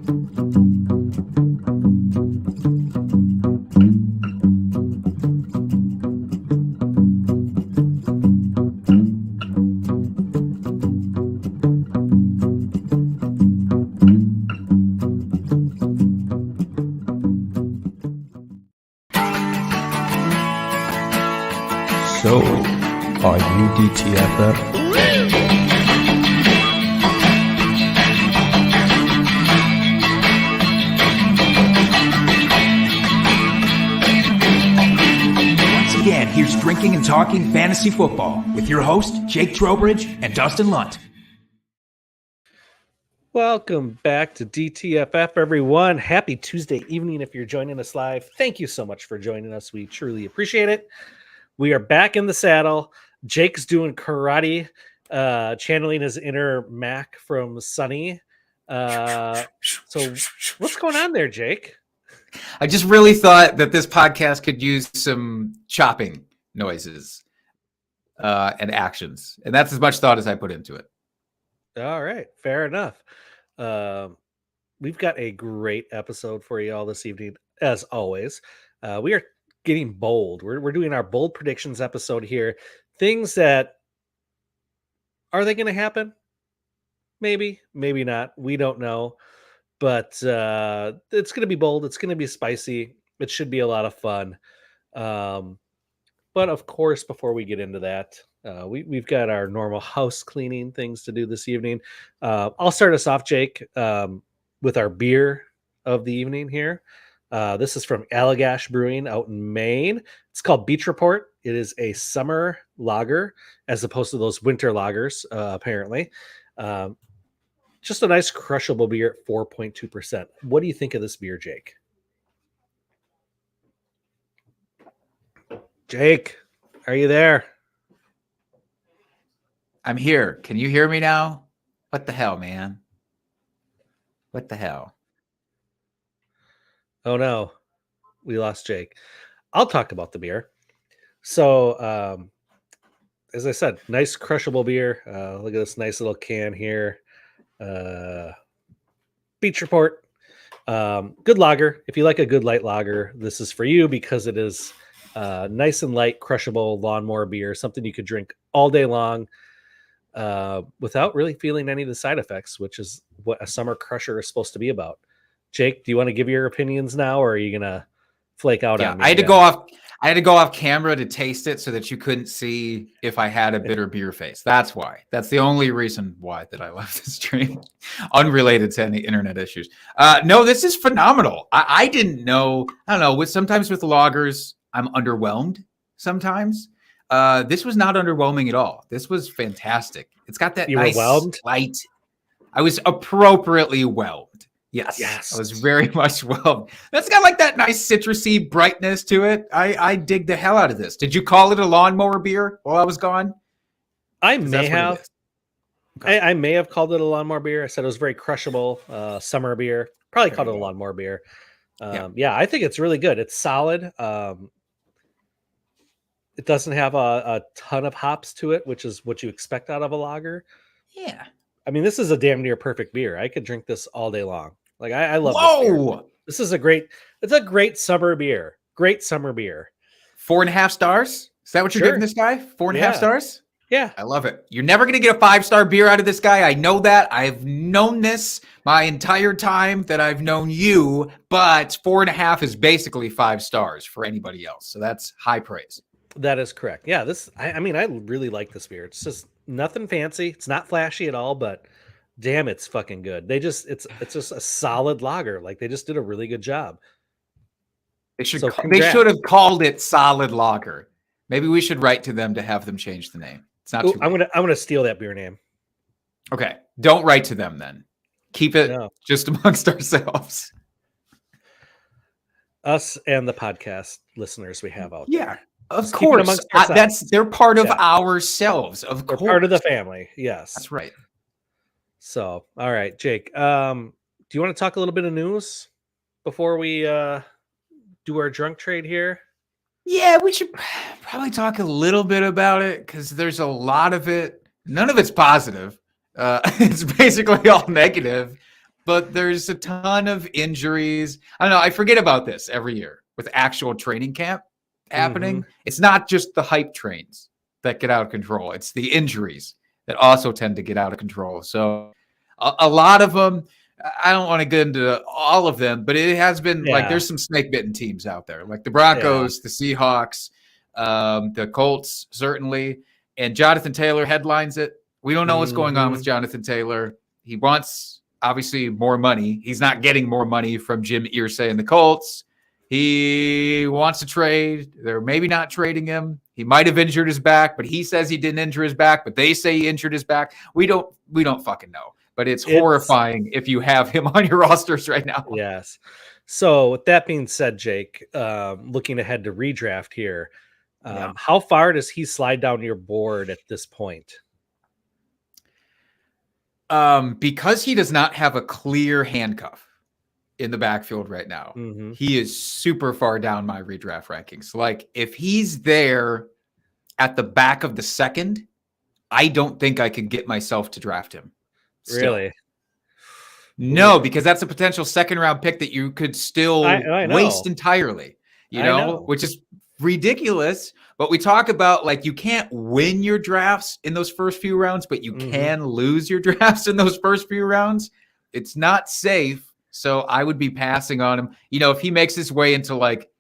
So, are you DTFF? Once again, here's Drinking and Talking Fantasy Football with your host, Jake Trowbridge and Dustin Lunt. Welcome back to DTFF, everyone. Happy Tuesday evening if you're joining us live. Thank you so much for joining us. We truly appreciate it. We are back in the saddle. Jake's doing karate, channeling his inner Mac from Sunny. So what's going on there, Jake? I just really thought that this podcast could use some chopping noises and actions. And that's as much thought as I put into it. All right, fair enough. We've got a great episode for you all this evening, as always. We are getting bold. We're doing our bold predictions episode here. Things that, are they going to happen? Maybe, maybe not. We don't know. But it's going to be bold. It's going to be spicy. It should be a lot of fun. But of course, before we get into that, we've got our normal house cleaning things to do this evening. I'll start us off, Jake, with our beer of the evening here. This is from Allagash Brewing out in Maine. It's called Beach Report. It is a summer lager as opposed to those winter lagers, apparently. Just a nice crushable beer at 4.2%. What do you think of this beer, Jake? Jake, are you there? I'm here. Can you hear me now? What the hell, man? What the hell? Oh no, we lost Jake. I'll talk about the beer. So, as I said, nice crushable beer. Look at this nice little can here. Beach Report. Good lager. If you like a good light lager, this is for you because it is nice and light, crushable lawnmower beer, something you could drink all day long without really feeling any of the side effects, which is what a summer crusher is supposed to be about. Jake, do you want to give your opinions now, or are you gonna flake out on me? I had to go off camera to taste it so that you couldn't see if I had a bitter beer face. That's why. That's the only reason why that I left the stream, unrelated to any internet issues. No, this is phenomenal. I didn't know. I don't know. Sometimes with lagers, I'm underwhelmed. Sometimes this was not underwhelming at all. This was fantastic. It's got that nice light. I was appropriately whelmed. Yes. I was very much whelmed. That's got like that nice citrusy brightness to it. I dig the hell out of this. Did you call it a lawnmower beer while I was gone? I may have. Okay. I may have called it a lawnmower beer. I said it was very crushable summer beer. Probably called it a lawnmower beer. Yeah, I think it's really good. It's solid. It doesn't have a ton of hops to it, which is what you expect out of a lager. Yeah. I mean, this is a damn near perfect beer. I could drink this all day long. Like I love this is it's a great summer beer. Great summer beer. 4.5 stars. Is that what you're giving this guy? 4.5 stars? Yeah. I love it. You're never going to get a 5-star beer out of this guy. I know that. I've known this my entire time that I've known you, but 4.5 is basically 5 stars for anybody else. So that's high praise. That is correct. Yeah. I mean, I really like this beer. It's just nothing fancy. It's not flashy at all, but damn, it's fucking good. It's just a solid lager. Like they just did a really good job. They should have called it solid lager. Maybe we should write to them to have them change the name. It's not. I'm gonna steal that beer name. Okay, don't write to them then. Keep it just amongst ourselves. Us and the podcast listeners we have out there. Yeah. Of course, they're part of ourselves. Of course, part of the family. Yes, that's right. So, all right, Jake. Do you want to talk a little bit of news before we do our drunk trade here? Yeah, we should probably talk a little bit about it because there's a lot of it. None of it's positive. It's basically all negative. but there's a ton of injuries. I don't know. I forget about this every year with actual training camp happening. It's not just the hype trains that get out of control. It's the injuries that also tend to get out of control. So a lot of them, I don't want to get into all of them, but it has been like there's some snake bitten teams out there, like the Broncos, the Seahawks, the Colts, certainly. And Jonathan Taylor headlines it. We don't know what's going on with Jonathan Taylor. He wants, obviously, more money. He's not getting more money from Jim Irsay and the Colts. He wants to trade. They're maybe not trading him. He might have injured his back, but he says he didn't injure his back, but they say he injured his back. We don't fucking know. But it's horrifying if you have him on your rosters right now. Yes. So with that being said, Jake, looking ahead to redraft here, how far does he slide down your board at this point? Because he does not have a clear handcuff in the backfield right now, he is super far down my redraft rankings. Like if he's there at the back of the second, I don't think I could get myself to draft him. Still. Really? No, because that's a potential second round pick that you could still waste entirely, you know, which is ridiculous. But we talk about like you can't win your drafts in those first few rounds, but you can lose your drafts in those first few rounds. It's not safe. So I would be passing on him. You know, if he makes his way into like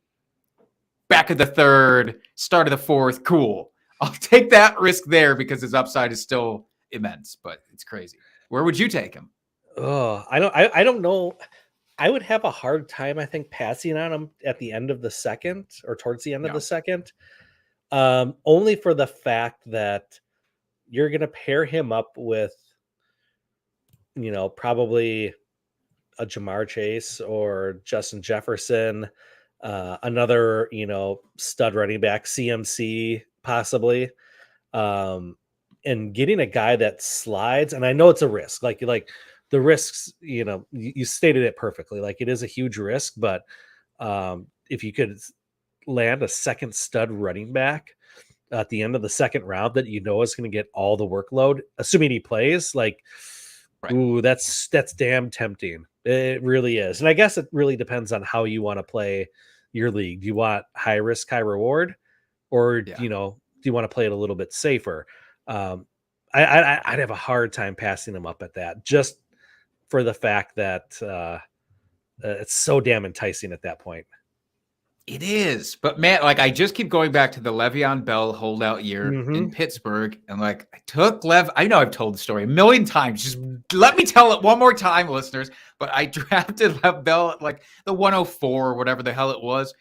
back of the third, start of the fourth, cool. I'll take that risk there because his upside is still immense, but it's crazy. Where would you take him? Oh, I don't know. I would have a hard time, I think, passing on him at the end of the second or towards the end of the second. Only for the fact that you're going to pair him up with, you know, probably a Jamar Chase or Justin Jefferson, another, you know, stud running back, CMC, possibly. And getting a guy that slides, and I know it's a risk, like the risks, you know, you stated it perfectly. Like it is a huge risk, but if you could land a second stud running back at the end of the second round that you know is going to get all the workload, assuming he plays, like, ooh, that's damn tempting. It really is. And I guess it really depends on how you want to play your league. Do you want high risk, high reward, or you know, do you want to play it a little bit safer? I'd have a hard time passing him up at that, just for the fact that it's so damn enticing at that point. It is, but man, like I just keep going back to the Le'Veon Bell holdout year in Pittsburgh, and like I took I know I've told the story a million times. Just let me tell it one more time, listeners. But I drafted Lev Bell at like the 104 or whatever the hell it was.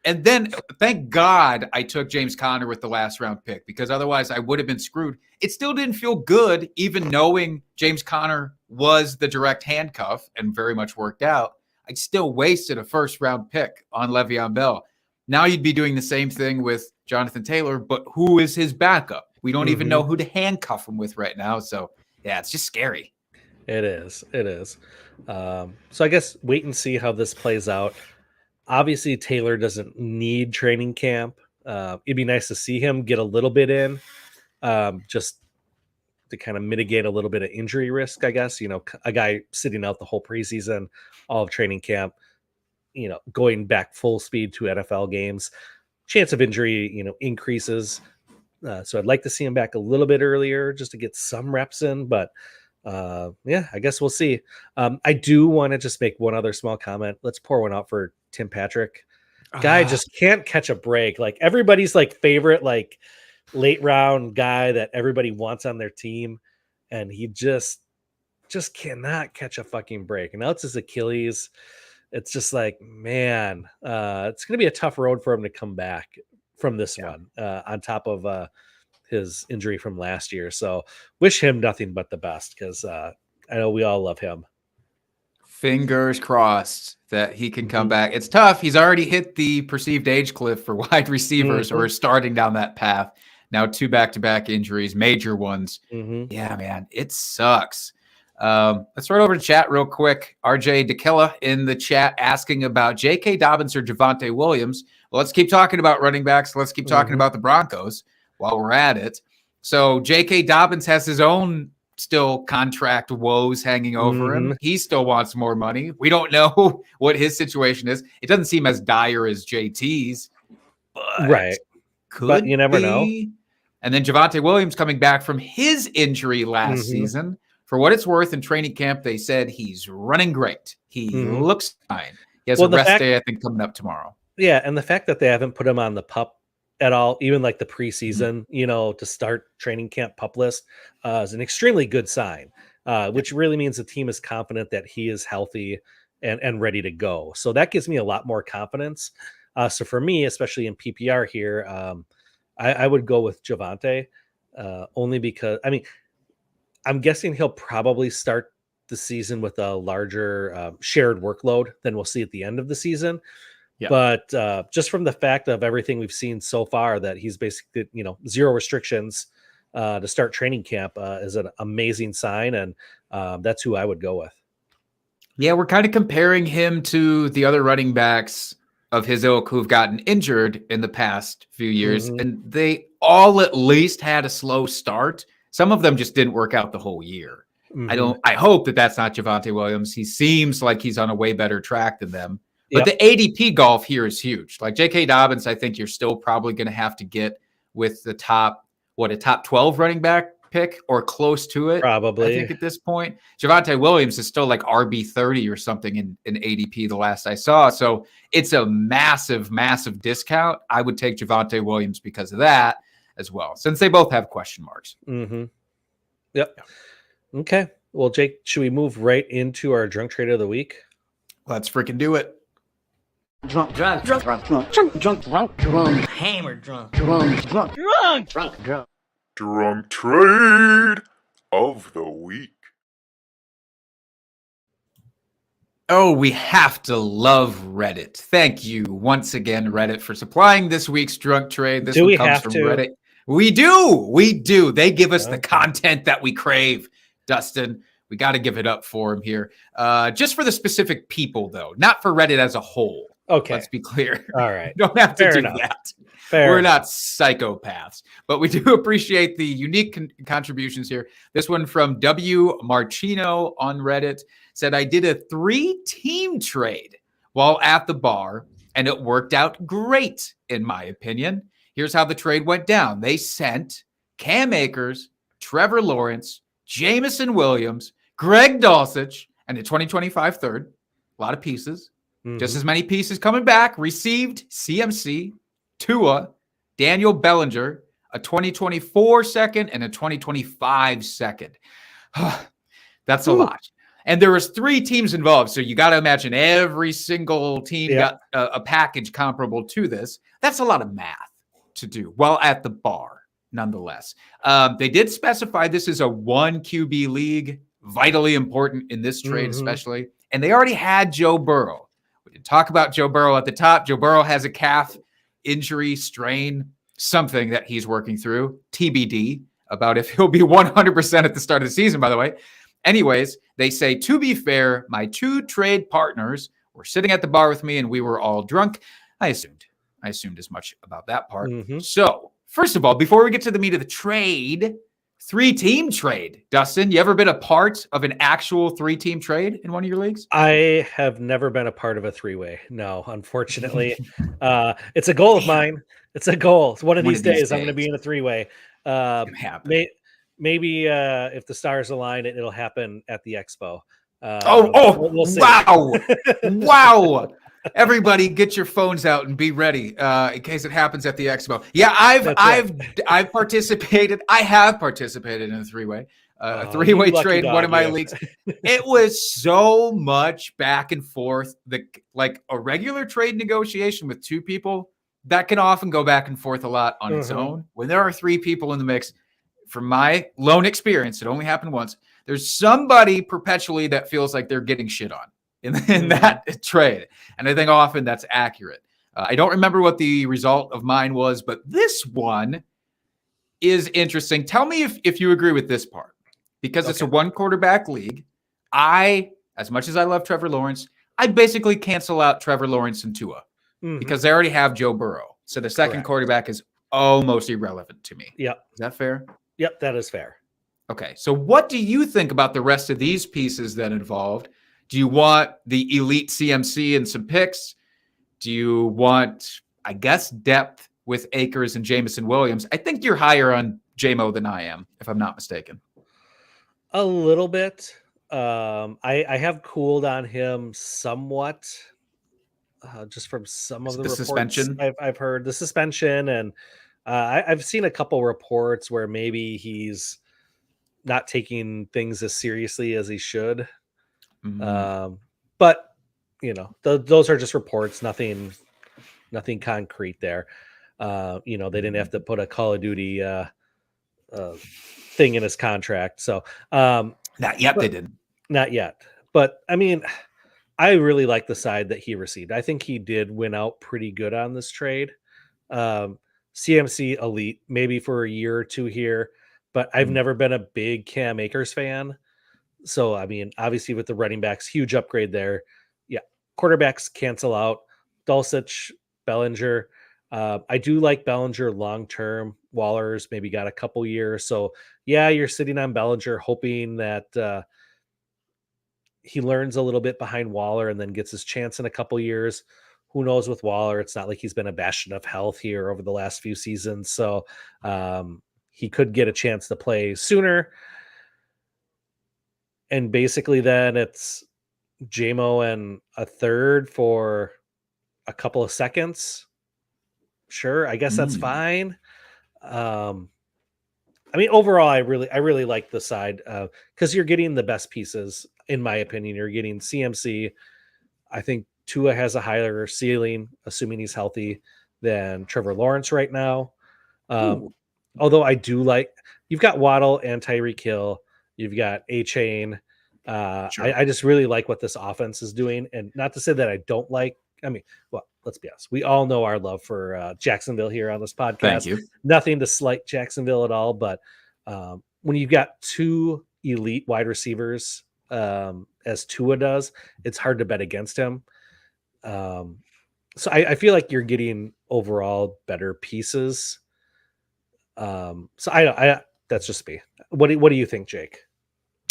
And then, thank God, I took James Conner with the last round pick, because otherwise I would have been screwed. It still didn't feel good, even knowing James Conner was the direct handcuff and very much worked out. I still wasted a first round pick on Le'Veon Bell. Now you'd be doing the same thing with Jonathan Taylor, but who is his backup? We don't even know who to handcuff him with right now. So, yeah, it's just scary. It is. It is. So I guess wait and see how this plays out. Obviously, Taylor doesn't need training camp. It'd be nice to see him get a little bit in, just to kind of mitigate a little bit of injury risk, I guess. You know, a guy sitting out the whole preseason, all of training camp, you know, going back full speed to NFL games, chance of injury, you know, increases. So I'd like to see him back a little bit earlier just to get some reps in. But yeah, I guess we'll see. I do want to just make one other small comment. Let's pour one out for Tim Patrick. Guy just can't catch a break. Like everybody's like favorite, like late round guy that everybody wants on their team. And he just cannot catch a fucking break. And now it's his Achilles. It's just like, man, it's going to be a tough road for him to come back from this one, on top of his injury from last year. So wish him nothing but the best, because I know we all love him. Fingers crossed that he can come back. It's tough. He's already hit the perceived age cliff for wide receivers, or starting down that path. Now 2 back-to-back injuries, major ones. Yeah, man, it sucks. Let's run over to chat real quick. RJ DeKilla in the chat asking about J.K. Dobbins or Javonte Williams. Well, let's keep talking about running backs. Let's keep talking about the Broncos while we're at it. So J.K. Dobbins has his own still contract woes hanging over him. Mhm. He still wants more money. We don't know what his situation is. It doesn't seem as dire as JT's, but Right. But could you never know. be. And then Javonte Williams coming back from his injury last Mhm. season. For what it's worth, in training camp, they said he's running great. He Mhm. looks fine. He has Well, a the rest fact day, I think, coming up tomorrow. Yeah, and the fact that they haven't put him on the pup at all, even like the Mhm. preseason, to start training camp pup list, is an extremely good sign, which really means the team is confident that he is healthy and ready to go. So that gives me a lot more confidence. So for me, especially in PPR here, I would go with Javante, only because I'm guessing he'll probably start the season with a larger shared workload than we'll see at the end of the season. Yeah. But just from the fact of everything we've seen so far, that he's basically, zero restrictions to start training camp is an amazing sign. And that's who I would go with. Yeah, we're kind of comparing him to the other running backs of his ilk who've gotten injured in the past few years, Mhm. and they all at least had a slow start. Some of them just didn't work out the whole year. Mhm. I hope that that's not Javonte Williams. He seems like he's on a way better track than them. But Yep. the ADP golf here is huge. Like J.K. Dobbins, I think you're still probably going to have to get with the top 12 running back pick or close to it. I Probably. think at this point, Javonte Williams is still like RB 30 or something in ADP the last I saw. So it's a massive, massive discount. I would take Javonte Williams because of that as well, since they both have question marks. Mm-hmm. Yep. Okay. Well, Jake, should we move right into our drunk trade of the week? Let's freaking do it. Drunk, hammered drunk. Drunk trade of the week. Oh, we have to love Reddit. Thank you once again, Reddit, for supplying this week's drunk trade. This Do one we comes have from to? Reddit. We do. We do. They give us the Okay. content that we crave, Dustin. We got to give it up for him here. Just for the specific people, though, not for Reddit as a whole. Okay. Let's be clear. All right. Don't have to Fair do enough. that. Fair We're enough. not psychopaths, but we do appreciate the unique contributions here. This one from W. Marchino on Reddit said, I did a 3-team trade while at the bar, and it worked out great, in my opinion. Here's how the trade went down. They sent Cam Akers, Trevor Lawrence, Jameson Williams, Greg Dulcich, and a 2025 third. A lot of pieces. Just Mhm. as many pieces coming back. Received CMC, Tua, Daniel Bellinger, a 2024 second, and a 2025 second. That's a lot. And there was 3 teams involved. So you got to imagine every single team Yep. got a package comparable to this. That's a lot of math to do while at the bar, nonetheless. They did specify this is a 1 QB league, vitally important in this trade, Mhm. especially. And they already had Joe Burrow. We didn't talk about Joe Burrow at the top. Joe Burrow has a calf injury, strain, something that he's working through. TBD about if he'll be 100% at the start of the season, by the way. Anyways, they say, to be fair, my 2 trade partners were sitting at the bar with me and we were all drunk. I assumed as much about that part. Mhm. So, first of all, before we get to the meat of the trade, 3-team trade. Dustin, you ever been a part of an actual 3-team trade in one of your leagues? I have never been a part of a 3-way. No, unfortunately. It's a goal of mine. It's a goal. One of these days, I'm going to be in a 3-way. It happen. Maybe if the stars align, it'll happen at the expo. We'll see. Wow. Wow. Everybody get your phones out and be ready in case it happens at the expo. Yeah, I've participated. I have participated in a 3-way. A 3-way you lucky trade in one dog, of my you. leagues. It was so much back and forth. Like a regular trade negotiation with 2 people, that can often go back and forth a lot on its Mhm. own. When there are 3 people in the mix, from my lone experience, it only happened once. There's somebody perpetually that feels like they're getting shit on in that trade. And I think often that's accurate. I don't remember what the result of mine was, but this one is interesting. Tell me if you agree with this part, because it's a 1 quarterback league. As much as I love Trevor Lawrence, I basically cancel out Trevor Lawrence and Tua Mhm. because they already have Joe Burrow. So the second Correct. quarterback is almost irrelevant to me. Yep. Is that fair? Yep. That is fair. Okay, so what do you think about the rest of these pieces that involved? Do you want the elite CMC and some picks? Do you want, I guess, depth with Akers and Jameson Williams? I think you're higher on JMO than I am, if I'm not mistaken. A little bit. I have cooled on him somewhat, just from some Is of it the the reports suspension? I've heard. The suspension, and I've seen a couple reports where maybe he's not taking things as seriously as he should. Mm, But those are just reports. Nothing concrete there. They didn't have to put a Call of Duty uh, thing in his contract, so not yet, they but didn't. not yet. But I mean, I really like the side that he received. I think he did win out pretty good on this trade. Um, CMC elite, maybe for a year or two here, but I've Mm. never been a big Cam Akers fan. So I mean, obviously with the running backs, huge upgrade there. Yeah, quarterbacks cancel out. Dulcich, Bellinger. I do like Bellinger long term. Waller's maybe got a couple years, so yeah, you're sitting on Bellinger, hoping that he learns a little bit behind Waller and then gets his chance in a couple years. Who knows with Waller? It's not like he's been a bastion of health here over the last few seasons, so he could get a chance to play sooner. And basically, then it's JMO and a third for a couple of seconds. Sure, I guess that's Mm. fine. I mean, overall, I really like the side because you're getting the best pieces, in my opinion. You're getting CMC. I think Tua has a higher ceiling, assuming he's healthy, than Trevor Lawrence right now. Um, Ooh, although I do like, you've got Waddle and Tyreek Hill, you've got A Chain. sure. I just really like what this offense is doing, and not to say that I don't like. I mean, well, let's be honest. We all know our love for Jacksonville here on this Thank podcast. you. Nothing to slight Jacksonville at all, but when you've got two elite wide receivers, as Tua does, it's hard to bet against him. Um, so I feel like you're getting overall better pieces. So I that's just me. What do you think, Jake?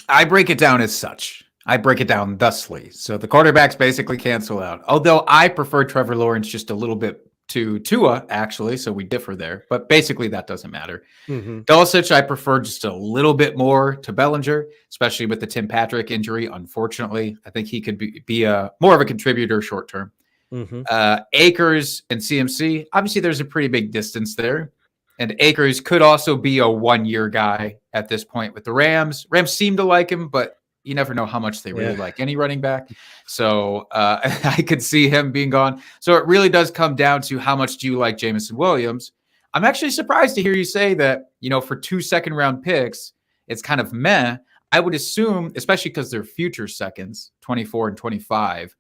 I break it down as such. I break it down thusly. So the quarterbacks basically cancel out. Although I prefer Trevor Lawrence just a little bit to Tua, actually, so we differ there. But basically, that doesn't matter. Mm-hmm. Dulcich, I prefer just a little bit more to Bellinger, especially with the Tim Patrick injury. Unfortunately, I think he could be a more of a contributor short term. Mm-hmm. Akers and CMC, obviously, there's a pretty big distance there. And Akers could also be a 1-year guy at this point with the Rams. Rams seem to like him, but you never know how much they really like any running back. So I could see him being gone. So it really does come down to how much do you like Jameson Williams. I'm actually surprised to hear you say that, for 2 second-round picks, it's kind of meh. I would assume, especially because they're future seconds, 24 and 25,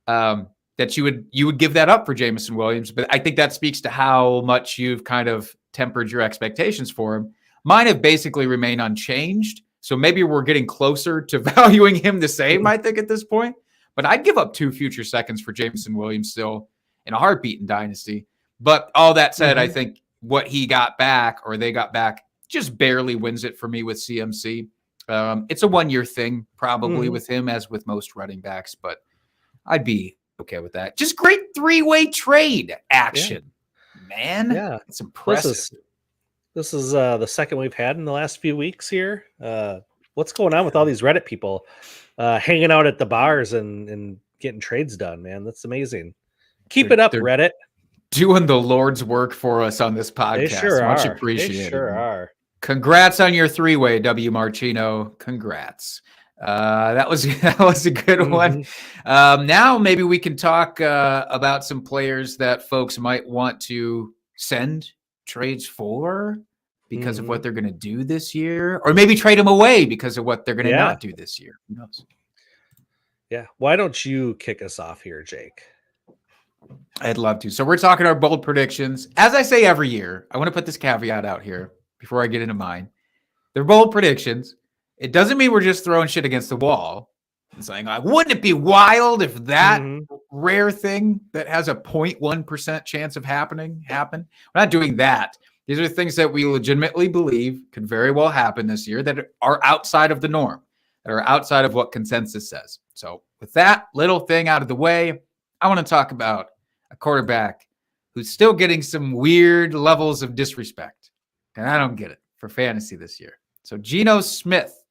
that you would give that up for Jameson Williams. But I think that speaks to how much you've kind of tempered your expectations for him. Mine have basically remained unchanged. So maybe we're getting closer to valuing him the same, I think, at this point. But I'd give up 2 future seconds for Jameson Williams still in a heartbeat in Dynasty. But all that said, I think what he got back, or they got back, just barely wins it for me with CMC. It's a 1-year thing, probably with him, as with most running backs, but I'd be okay with that. Just great 3-way trade action, man. Yeah, It's impressive. This is the second we've had in the last few weeks here. What's going on with all these Reddit people hanging out at the bars and getting trades done, man? That's amazing. Keep it up, They're Reddit. doing the Lord's work for us on this podcast. They sure Much are. appreciated. They sure are. Congrats on your 3-way, W. Marchino. Congrats. That was a good one. Now maybe we can talk about some players that folks might want to send trades for because of what they're going to do this year, or maybe trade them away because of what they're going to not do this year. Who knows? Yeah. Why don't you kick us off here, Jake? I'd love to. So we're talking our bold predictions. As I say every year, I want to put this caveat out here before I get into mine. They're bold predictions. It doesn't mean we're just throwing shit against the wall and saying, wouldn't it be wild if that rare thing that has a 0.1% chance of happened? We're not doing that. These are things that we legitimately believe could very well happen this year that are outside of the norm, that are outside of what consensus says. So with that little thing out of the way, I want to talk about a quarterback who's still getting some weird levels of disrespect. And I don't get it for fantasy this year. So Geno Smith,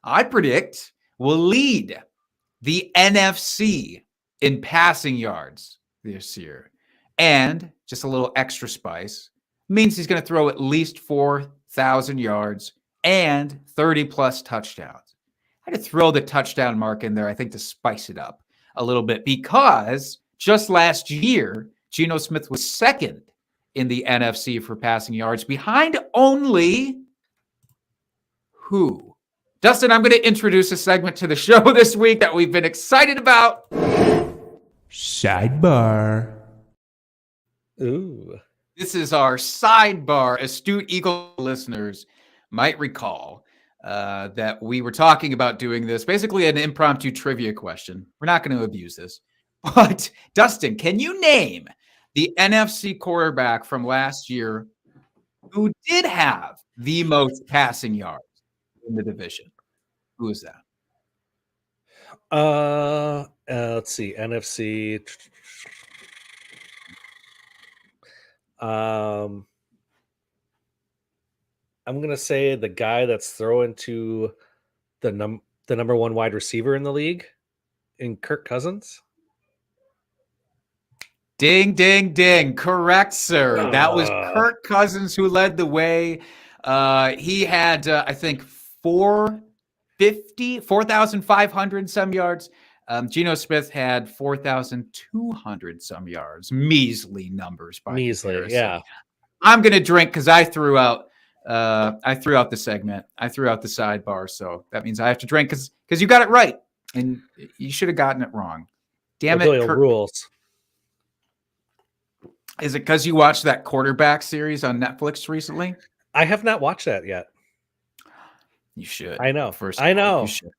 I predict, will lead the NFC in passing yards this year. And just a little extra spice means he's going to throw at least 4,000 yards and 30-plus touchdowns. I had to throw the touchdown mark in there, I think, to spice it up a little bit, because just last year, Geno Smith was second in the NFC for passing yards, behind only who? Dustin, I'm going to introduce a segment to the show this week that we've been excited about. Sidebar. Ooh. This is our sidebar. Astute Eagle listeners might recall that we were talking about doing this, basically an impromptu trivia question. We're not going to abuse this. But Dustin, can you name the NFC quarterback from last year who did have the most passing yards in the division? Who is that? Let's see. NFC. I'm gonna say the guy that's throwing to the number one wide receiver in the league, in Kirk Cousins. Ding, ding, ding. Correct, sir. That was Kirk Cousins who led the way. He had, I think, 4,500 some yards. Geno Smith had 4,200 some yards. Measly numbers by comparison. Yeah. I'm going to drink because I threw out the segment. I threw out the sidebar. So that means I have to drink because you got it right. And you should have gotten it wrong. Damn it. Kirk. Rules. Is it because you watched that quarterback series on Netflix recently? I have not watched that yet. You should. I know. I know. You should.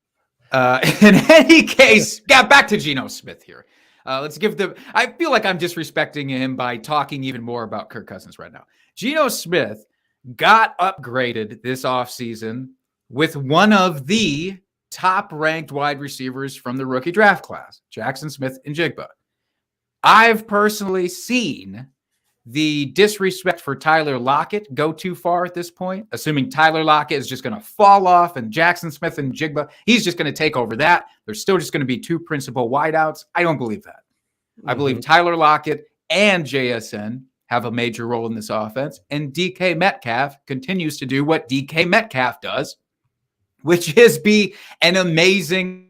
In any case, back to Geno Smith here. Let's give I feel like I'm disrespecting him by talking even more about Kirk Cousins right now. Geno Smith got upgraded this offseason with one of the top-ranked wide receivers from the rookie draft class, Jackson Smith-Njigba. I've personally seen the disrespect for Tyler Lockett go too far at this point, assuming Tyler Lockett is just going to fall off and Jackson Smith-Njigba, he's just going to take over that. There's still just going to be two principal wideouts. I don't believe that. I believe Tyler Lockett and JSN have a major role in this offense, and DK Metcalf continues to do what DK Metcalf does, which is be an amazing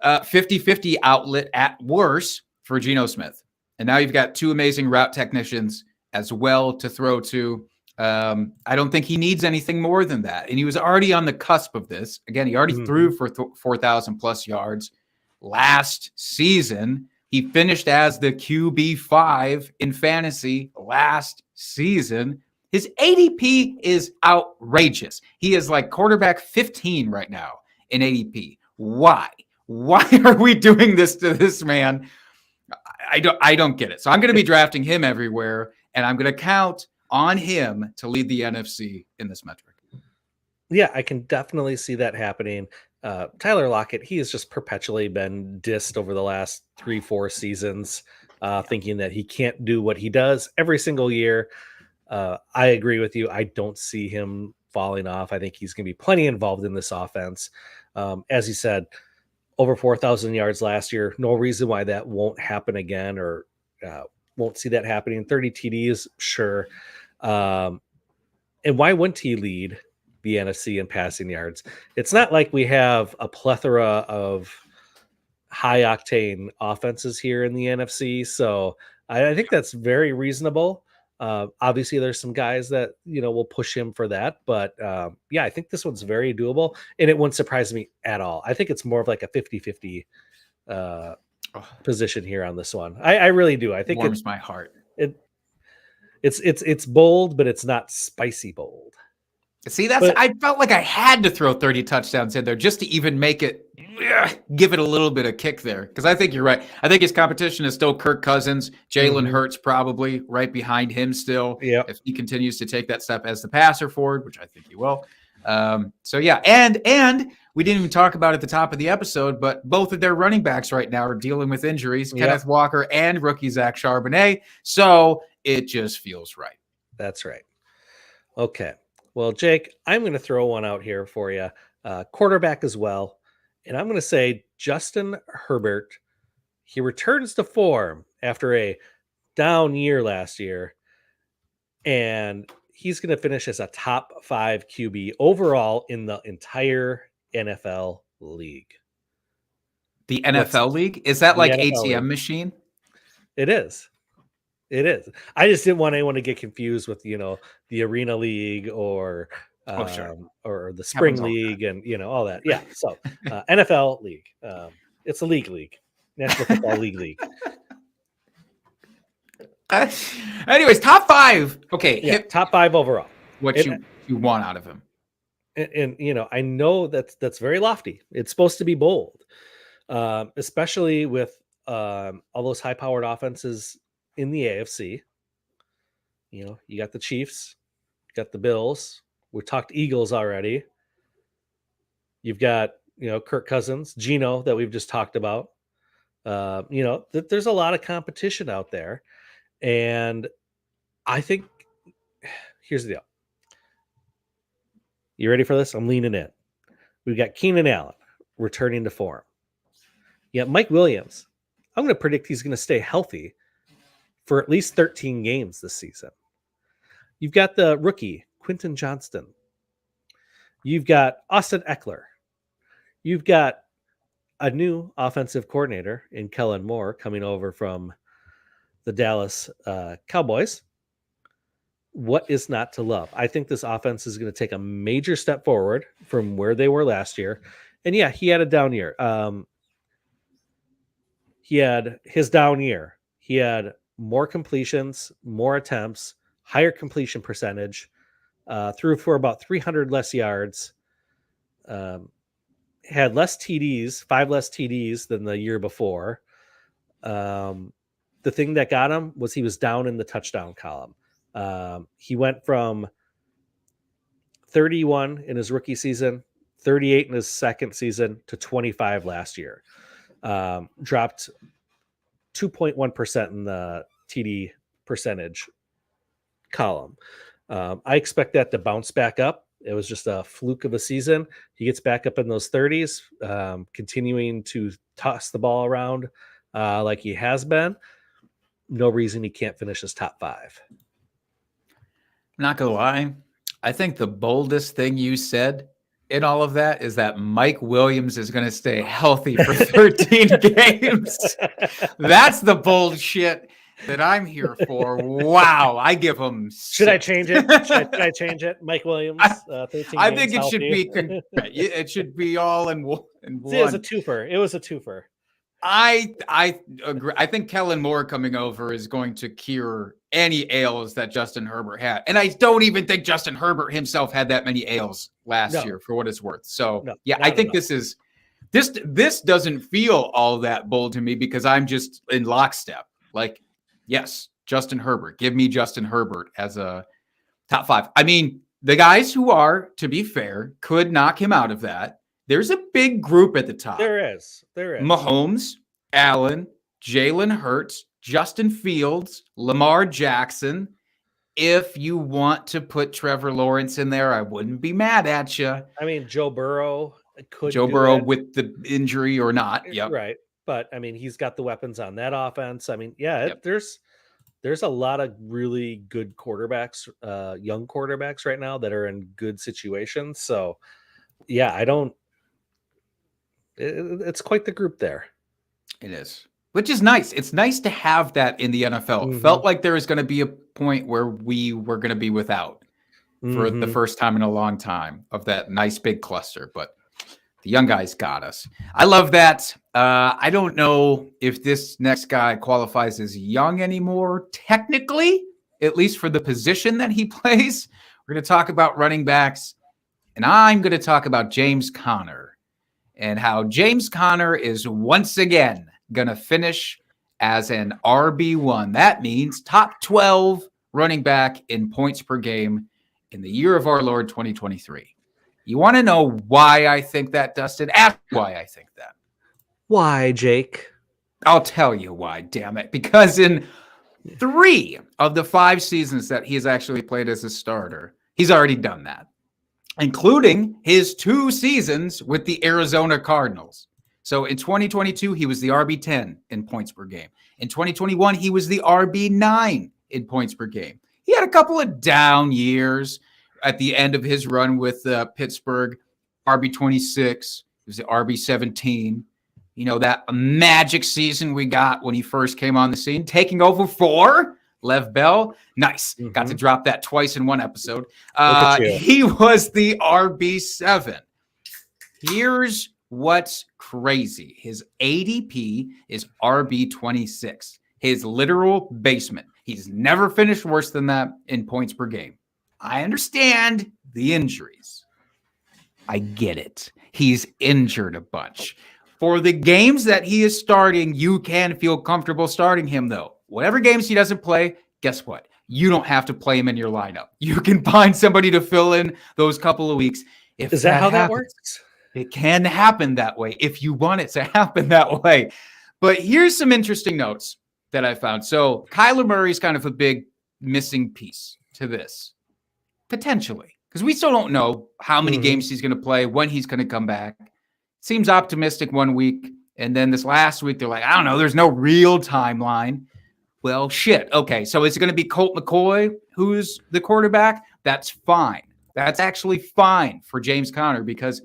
50-50 outlet at worst for Geno Smith. And now you've got two amazing route technicians as well to throw to. I don't think he needs anything more than that. And he was already on the cusp of this. Again, he already threw for 4,000 plus yards last season. He finished as the QB5 in fantasy last season. His ADP is outrageous. He is like quarterback 15 right now in ADP. Why? Why are we doing this to this man? I don't get it. So I'm going to be drafting him everywhere, and I'm going to count on him to lead the NFC in this metric. Yeah, I can definitely see that happening. Tyler Lockett, he has just perpetually been dissed over the last 3-4 seasons, thinking that he can't do what he does every single year. I agree with you. I don't see him falling off. I think he's going to be plenty involved in this offense. As you said, over 4,000 yards last year. No reason why that won't happen again, or won't see that happening. 30 TDs, sure. And why wouldn't he lead the NFC in passing yards? It's not like we have a plethora of high-octane offenses here in the NFC, so I think that's very reasonable. Obviously, there's some guys that will push him for that, but I think this one's very doable, and it wouldn't surprise me at all. I think it's more of like a 50-50 position here on this one. I really do. I think it warms my heart. It's bold, but it's not spicy bold. See, I felt like I had to throw 30 touchdowns in there just to even make it give it a little bit of kick there, because I think you're right. I think his competition is still Kirk Cousins, Jalen Hurts probably right behind him still. Yep. If he continues to take that step as the passer forward, which I think he will. So yeah, and we didn't even talk about at the top of the episode, but both of their running backs right now are dealing with injuries, Kenneth Walker and rookie Zach Charbonnet. So it just feels right. That's right. Okay. Well, Jake, I'm going to throw one out here for you. Quarterback as well. And I'm going to say Justin Herbert. He returns to form after a down year last year. And he's going to finish as a top 5 QB overall in the entire NFL league. The NFL league? Is that like NFL ATM league. machine? It is. It is. I just didn't want anyone to get confused with, the Arena League or or the Spring League and all that. Yeah. So NFL League. It's a league. National Football League. Anyways, top 5. Okay. Yeah, top 5 overall. What you want out of him. And I know that's very lofty. It's supposed to be bold. Especially with all those high-powered offenses in the AFC. You got the Chiefs, you got the Bills. We talked Eagles already. You've got, Kirk Cousins, Geno that we've just talked about. There's a lot of competition out there. And I think here's the deal. You ready for this? I'm leaning in. We've got Keenan Allen returning to form. Yeah, Mike Williams. I'm going to predict he's going to stay healthy for at least 13 games this season. You've got the rookie, Quentin Johnston. You've got Austin Eckler. You've got a new offensive coordinator in Kellen Moore coming over from the Dallas Cowboys. What is not to love? I think this offense is going to take a major step forward from where they were last year. And yeah, he had a down year. He had his down year. He had more completions, more attempts, higher completion percentage, threw for about 300 less yards, had less TDs, 5 less TDs than the year before. The thing that got him was he was down in the touchdown column. He went from 31 in his rookie season, 38 in his second season to 25 last year. Dropped 2.1% in the TD percentage column. I expect that to bounce back up. It was just a fluke of a season. He gets back up in those 30s, continuing to toss the ball around like he has been. No reason he can't finish his top 5. Not gonna lie, I think the boldest thing you said in all of that is that Mike Williams is going to stay healthy for 13 games. That's the bold shit that I'm here for. Wow, I give him 6. Should I change it? Should I change it? Mike Williams, 13 I games think it should healthy. it should be all in one. See, it was a twofer. I agree. I think Kellen Moore coming over is going to cure any ails that Justin Herbert had. And I don't even think Justin Herbert himself had that many ails last year, for what it's worth. So, I think this doesn't feel all that bold to me because I'm just in lockstep. Like, yes, Justin Herbert. Give me Justin Herbert as a top 5. I mean, the guys who are, to be fair, could knock him out of that. There's a big group at the top. There is. Mahomes, Allen, Jalen Hurts, Justin Fields, Lamar Jackson. If you want to put Trevor Lawrence in there, I wouldn't be mad at you. I mean, Joe Burrow could with the injury or not. Yep. Right. But I mean, he's got the weapons on that offense. I mean, there's a lot of really good quarterbacks, young quarterbacks right now that are in good situations. So yeah, it's quite the group there. It is, which is nice. It's nice to have that in the NFL. It felt like there was going to be a point where we were going to be without for the first time in a long time of that nice big cluster, but the young guys got us. I love that. I don't know if this next guy qualifies as young anymore, technically, at least for the position that he plays. We're going to talk about running backs, and I'm going to talk about James Conner. and how James Conner is once again going to finish as an RB1. That means top 12 running back in points per game in the year of our Lord 2023. You want to know why I think that, Dustin? Ask why I think that. Why, Jake? I'll tell you why, damn it. Because in 3 of the 5 seasons that he's actually played as a starter, he's already done that, including his 2 seasons with the Arizona Cardinals. So in 2022, he was the RB10 in points per game. In 2021, he was the RB9 in points per game. He had a couple of down years at the end of his run with Pittsburgh, RB26. He was the RB17. You know, that magic season we got when he first came on the scene, taking over for Lev Bell. Nice. Mm-hmm. Got to drop that twice in one episode. He was the RB7. Here's what's crazy. His ADP is RB26. His literal basement. He's never finished worse than that in points per game. I understand the injuries. I get it. He's injured a bunch. For the games that he is starting, you can feel comfortable starting him, though. Whatever games he doesn't play, guess what? You don't have to play him in your lineup. You can find somebody to fill in those couple of weeks. Is that how that works? It can happen that way if you want it to happen that way. But here's some interesting notes that I found. So Kyler Murray is kind of a big missing piece to this, potentially, because we still don't know how many games he's going to play, when he's going to come back. Seems optimistic one week, and then this last week they're like, I don't know, there's no real timeline. Well, shit. Okay, so is it going to be Colt McCoy who's the quarterback? That's fine. That's actually fine for James Conner, because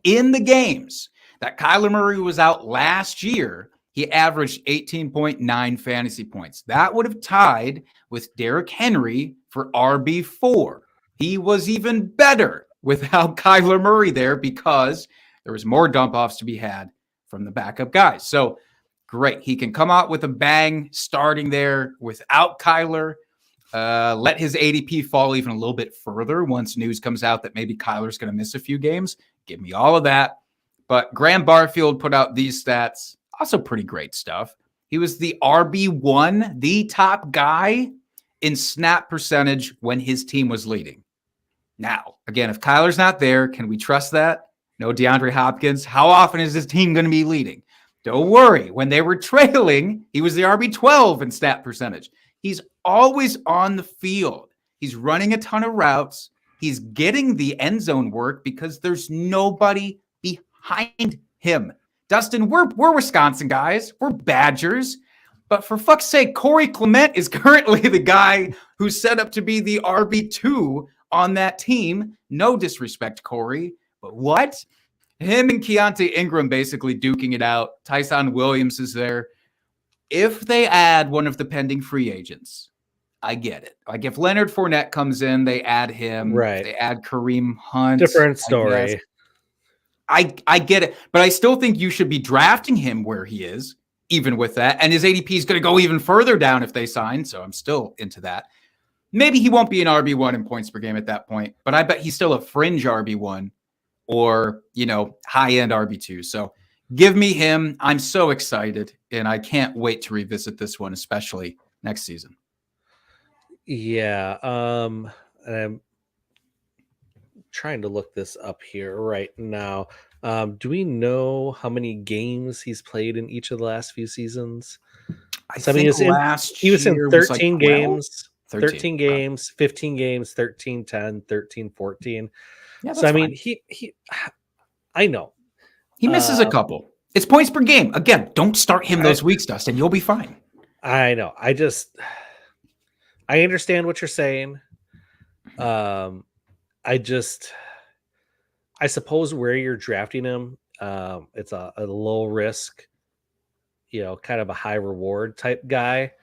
in the games that Kyler Murray was out last year, he averaged 18.9 fantasy points. That would have tied with Derrick Henry for RB4. He was even better without Kyler Murray there because there was more dump-offs to be had from the backup guys. So great. He can come out with a bang starting there without Kyler. Let his ADP fall even a little bit further once news comes out that maybe Kyler's going to miss a few games. Give me all of that. But Graham Barfield put out these stats. Also pretty great stuff. He was the RB1, the top guy in snap percentage when his team was leading. Now, again, if Kyler's not there, can we trust that? No DeAndre Hopkins. How often is this team going to be leading? Don't worry. When they were trailing, he was the RB12 in snap percentage. He's always on the field. He's running a ton of routes. He's getting the end zone work because there's nobody behind him. Dustin, we're Wisconsin guys. We're Badgers. But for fuck's sake, Corey Clement is currently the guy who's set up to be the RB2 on that team. No disrespect, Corey. But what? Him and Keontae Ingram basically duking it out. Tyson Williams is there. If they add one of the pending free agents, I get it. Like if Leonard Fournette comes in, they add him. Right. They add Kareem Hunt. Different story. I get it. But I still think you should be drafting him where he is, even with that. And his ADP is going to go even further down if they sign. So I'm still into that. Maybe he won't be an RB1 in points per game at that point, but I bet he's still a fringe RB1 or, high-end RB2. So give me him. I'm so excited, and I can't wait to revisit this one, especially next season. Yeah. And I'm trying to look this up here right now. Do we know how many games he's played in each of the last few seasons? I think he was in 13 games. 13 Wow. games, 15 games, 13, 10, 13, 14. Yeah, so, I mean, fine. I know. He misses a couple. It's points per game. Again, don't start him those weeks, Dustin. You'll be fine. I know. I understand what you're saying. I suppose where you're drafting him, it's a low risk, kind of a high reward type guy.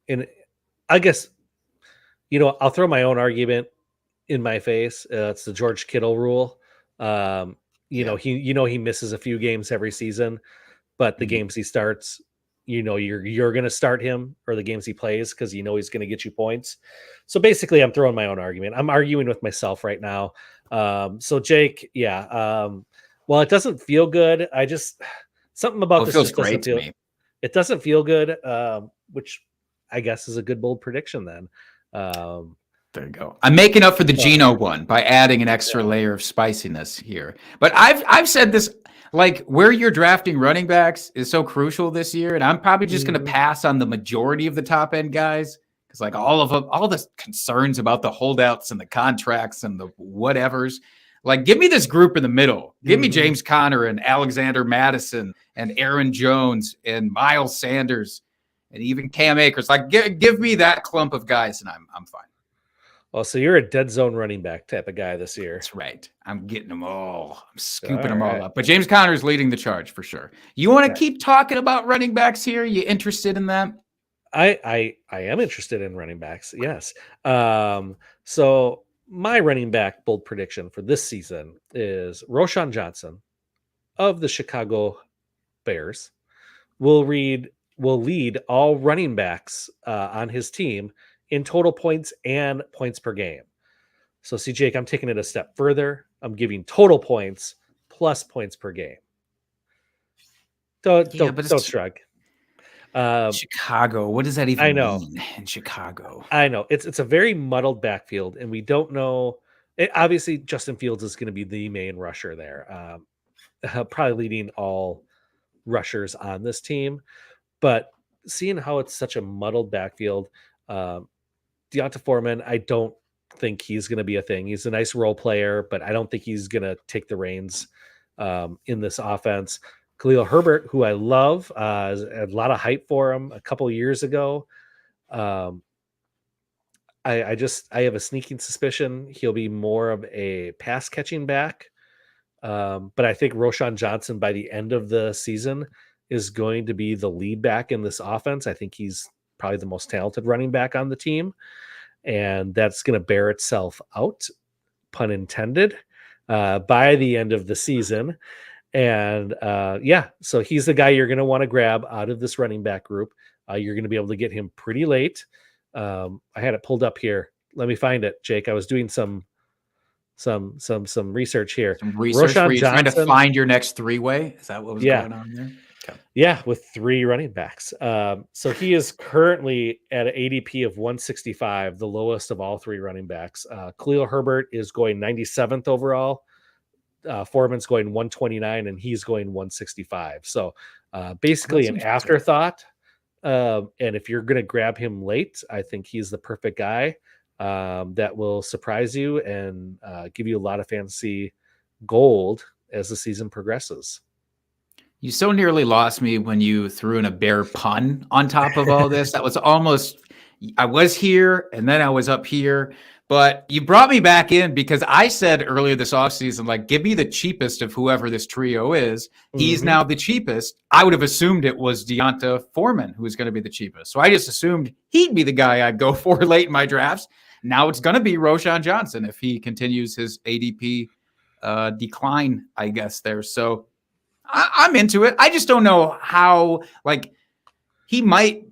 And I guess, I'll throw my own argument in my face. It's the George Kittle rule. He misses a few games every season, but the games he starts, you're going to start him, or the games he plays, because he's going to get you points. So basically, I'm throwing my own argument. I'm arguing with myself right now. So Jake, well, it doesn't feel good. Something about It this feels just doesn't great to feel. me. It doesn't feel good, which I guess is a good bold prediction then. There you go. I'm making up for the Well, Geno one by adding an extra layer of spiciness here. But I've said this, like, where you're drafting running backs is so crucial this year, and I'm probably just going to pass on the majority of the top end guys because, like, all of them, all the concerns about the holdouts and the contracts and the whatevers. Like, give me this group in the middle. Give me James Conner and Alexander Madison and Aaron Jones and Miles Sanders and even Cam Akers. Like, give me that clump of guys, and I'm fine. Well, so you're a dead zone running back type of guy this year. That's right. I'm getting them all. I'm scooping them all up. But James Conner is leading the charge for sure. You want to keep talking about running backs here? You interested in that? I am interested in running backs. Yes. So my running back bold prediction for this season is Roshan Johnson of the Chicago Bears will lead all running backs on his team in total points and points per game. So see, Jake, I'm taking it a step further. I'm giving total points plus points per game. Don't shrug. Chicago. What does that even mean in Chicago? I know it's a very muddled backfield, and we don't know. Obviously, Justin Fields is going to be the main rusher there, probably leading all rushers on this team. But seeing how it's such a muddled backfield, Deonta Foreman, I don't think he's going to be a thing. He's a nice role player, but I don't think he's going to take the reins in this offense. Khalil Herbert, who I love, a lot of hype for him a couple years ago. I have a sneaking suspicion he'll be more of a pass catching back. But I think Roshan Johnson by the end of the season is going to be the lead back in this offense. I think he's probably the most talented running back on the team, and that's going to bear itself out, pun intended, by the end of the season. And so he's the guy you're going to want to grab out of this running back group. You're going to be able to get him pretty late. I had it pulled up here. Let me find it, Jake. I was doing some research here. Some research. Were you trying to find your next three-way? Is that what was going on there? Okay. Yeah, with 3 running backs. So he is currently at an ADP of 165, the lowest of all 3 running backs. Khalil Herbert is going 97th overall. Foreman's going 129, and he's going 165. So basically an afterthought. And if you're going to grab him late, I think he's the perfect guy that will surprise you and give you a lot of fantasy gold as the season progresses. You so nearly lost me when you threw in a bear pun on top of all this. That was almost, I was here and then I was up here, but you brought me back in because I said earlier this offseason, like, give me the cheapest of whoever this trio is. He's now the cheapest. I would have assumed it was Deonta Foreman who was going to be the cheapest. So I just assumed he'd be the guy I'd go for late in my drafts. Now it's going to be Roshan Johnson if he continues his ADP decline, I guess, there. So I'm into it. I just don't know how, like, he might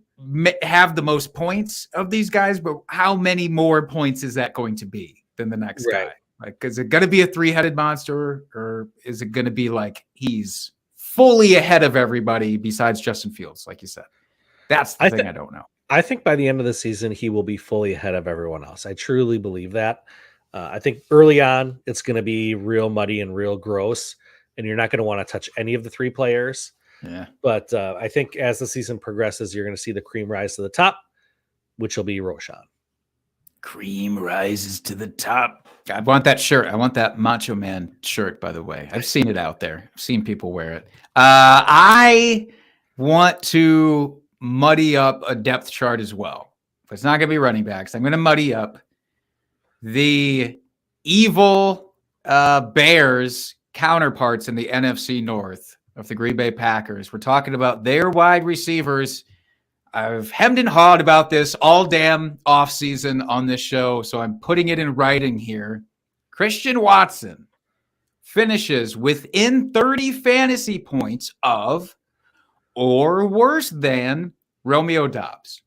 have the most points of these guys, but how many more points is that going to be than the next guy? Like, is it going to be a 3-headed monster, or is it going to be like he's fully ahead of everybody besides Justin Fields, like you said? That's the thing I don't know. I think by the end of the season, he will be fully ahead of everyone else. I truly believe that. I think early on, it's going to be real muddy and real gross, and you're not going to want to touch any of the 3 players. Yeah. But I think as the season progresses, you're going to see the cream rise to the top, which will be Roshan. Cream rises to the top. I want that shirt. I want that Macho Man shirt, by the way. I've seen it out there. I've seen people wear it. I want to muddy up a depth chart as well. If it's not going to be running backs, I'm going to muddy up the evil Bears counterparts in the NFC North of the Green Bay Packers. We're talking about their wide receivers. I've hemmed and hawed about this all damn offseason on this show, so I'm putting it in writing here. Christian Watson finishes within 30 fantasy points of or worse than Romeo Doubs.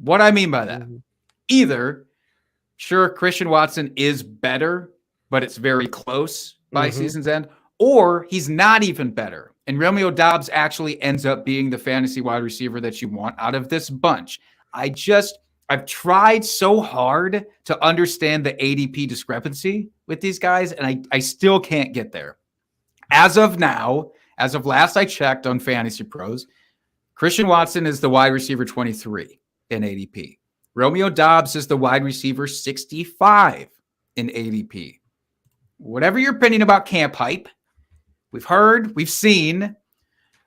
What I mean by that, either, sure, Christian Watson is better but it's very close by season's end, or he's not even better. And Romeo Doubs actually ends up being the fantasy wide receiver that you want out of this bunch. I've tried so hard to understand the ADP discrepancy with these guys, and I still can't get there. As of now, as of last I checked on Fantasy Pros, Christian Watson is the wide receiver 23 in ADP. Romeo Doubs is the wide receiver 65 in ADP. Whatever your opinion about camp hype, we've heard, we've seen,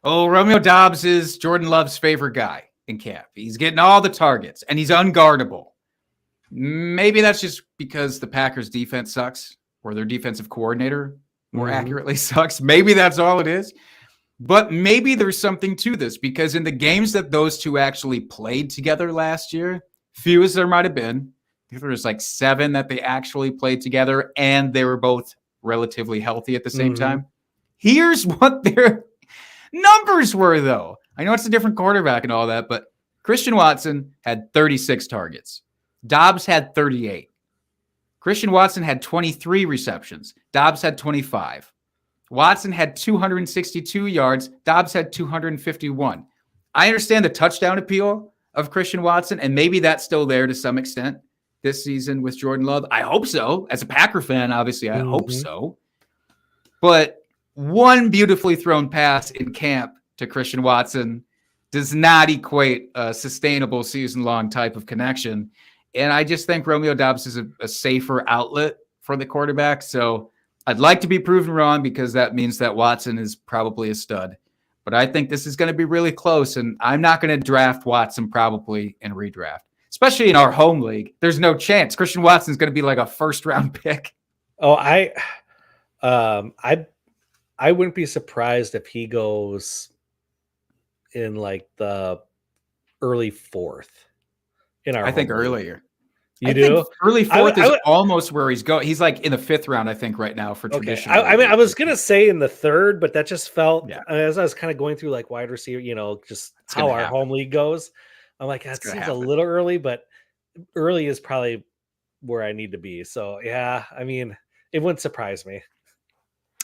Romeo Doubs is Jordan Love's favorite guy in camp. He's getting all the targets, and he's unguardable. Maybe that's just because the Packers' defense sucks, or their defensive coordinator more accurately sucks. Maybe that's all it is. But maybe there's something to this, because in the games that those two actually played together last year, few as there might have been, I think there was like 7 that they actually played together, and they were both relatively healthy at the same time. Here's what their numbers were, though. I know it's a different quarterback and all that, but Christian Watson had 36 targets. Doubs had 38. Christian Watson had 23 receptions. Doubs had 25. Watson had 262 yards. Doubs had 251. I understand the touchdown appeal of Christian Watson, and maybe that's still there to some extent this season with Jordan Love. I hope so. As a Packer fan, obviously, I hope so. But one beautifully thrown pass in camp to Christian Watson does not equate a sustainable season-long type of connection. And I just think Romeo Doubs is a safer outlet for the quarterback. So I'd like to be proven wrong, because that means that Watson is probably a stud. But I think this is going to be really close, and I'm not going to draft Watson probably in redraft, especially in our home league. There's no chance. Christian Watson's going to be like a first-round pick. Oh, I wouldn't be surprised if he goes in like the early 4th in our. I think home league. earlier. You do? Think early 4th is almost where he's going. He's like in the 5th round, I think, right now for traditional. I was gonna say in the 3rd, but that just felt as I was kind of going through like wide receiver, just it's how our home league goes. I'm like, that seems a little early, but early is probably where I need to be. So yeah, I mean, it wouldn't surprise me.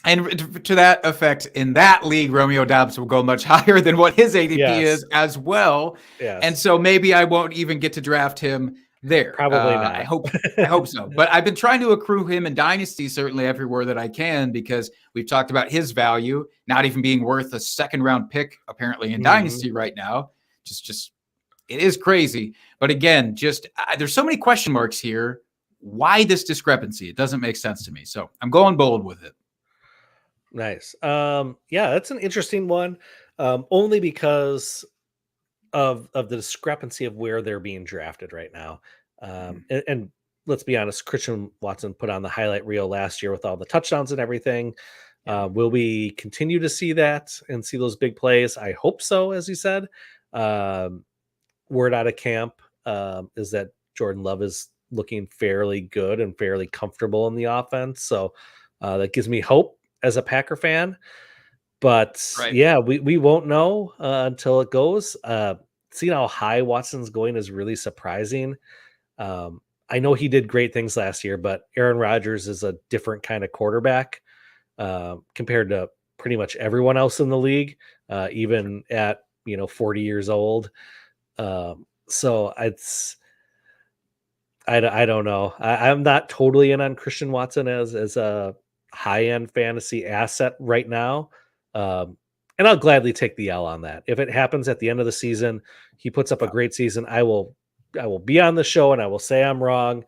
And to that effect, in that league, Romeo Doubs will go much higher than what his ADP is as well. Yes. And so maybe I won't even get to draft him there. Probably not. I hope so. But I've been trying to accrue him in Dynasty certainly everywhere that I can, because we've talked about his value not even being worth a second-round pick apparently in Dynasty right now. Just it is crazy. But again, there's so many question marks here. Why this discrepancy? It doesn't make sense to me. So I'm going bold with it. Nice. Yeah, that's an interesting one. Only because of the discrepancy of where they're being drafted right now. And let's be honest, Christian Watson put on the highlight reel last year with all the touchdowns and everything. Will we continue to see that and see those big plays? I hope so, as you said. Word out of camp is that Jordan Love is looking fairly good and fairly comfortable in the offense. So that gives me hope as a Packer fan. But yeah, we won't know until it goes. Seeing how high Watson's going is really surprising. I know he did great things last year, but Aaron Rodgers is a different kind of quarterback compared to pretty much everyone else in the league, even at 40 years old. So I don't know. I'm not totally in on Christian Watson as a high-end fantasy asset right now. And I'll gladly take the L on that. If it happens at the end of the season, he puts up a great season, I will be on the show and I will say I'm wrong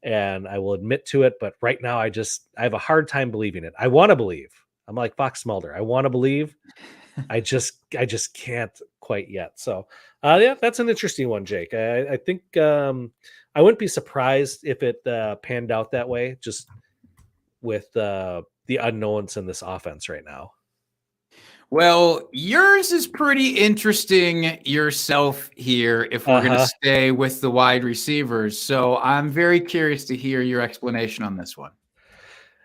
and I will admit to it. But right now I have a hard time believing it. I want to believe. I'm like Fox Mulder. I want to believe. I just can't quite yet. So yeah, that's an interesting one, Jake. I think I wouldn't be surprised if it panned out that way, just with the unknowns in this offense right now. Well, yours is pretty interesting yourself here if we're going to stay with the wide receivers. So I'm very curious to hear your explanation on this one.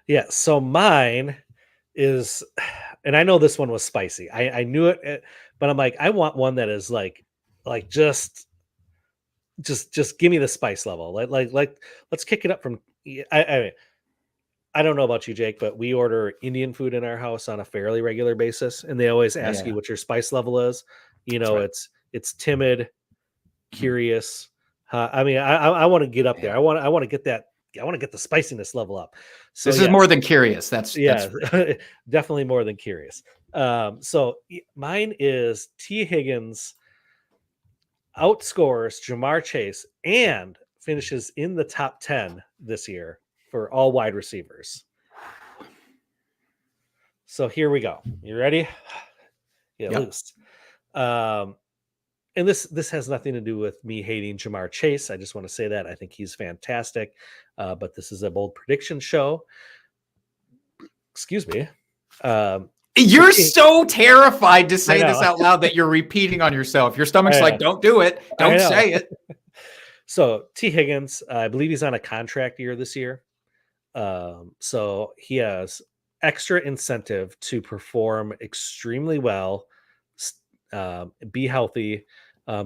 Yeah, so mine is, and I know this one was spicy. I knew it, but I'm like, I want one that is like just give me the spice level. Like let's kick it up from. I I don't know about you, Jake, but we order Indian food in our house on a fairly regular basis, and they always ask you what your spice level is. right. It's timid, Mhm. curious. I mean, I want to get up there. Yeah. I want to get that. I want to get the spiciness level up. So This is more than curious. That's yeah, definitely more than curious. Mine is T. Higgins outscores Jamar Chase and finishes in the top 10 this year for all wide receivers. So here we go. You ready? Get Yep. loose. And this has nothing to do with me hating Jamar Chase. I just want to say that I think he's fantastic. But this is a bold prediction show. Excuse me. You're so terrified to say I this know. out loud that you're repeating on yourself. Your stomach's I like, know. don't do it. I Don't know. say it. So T. Higgins, I believe he's on a contract year this year. So he has extra incentive to perform extremely well, be healthy,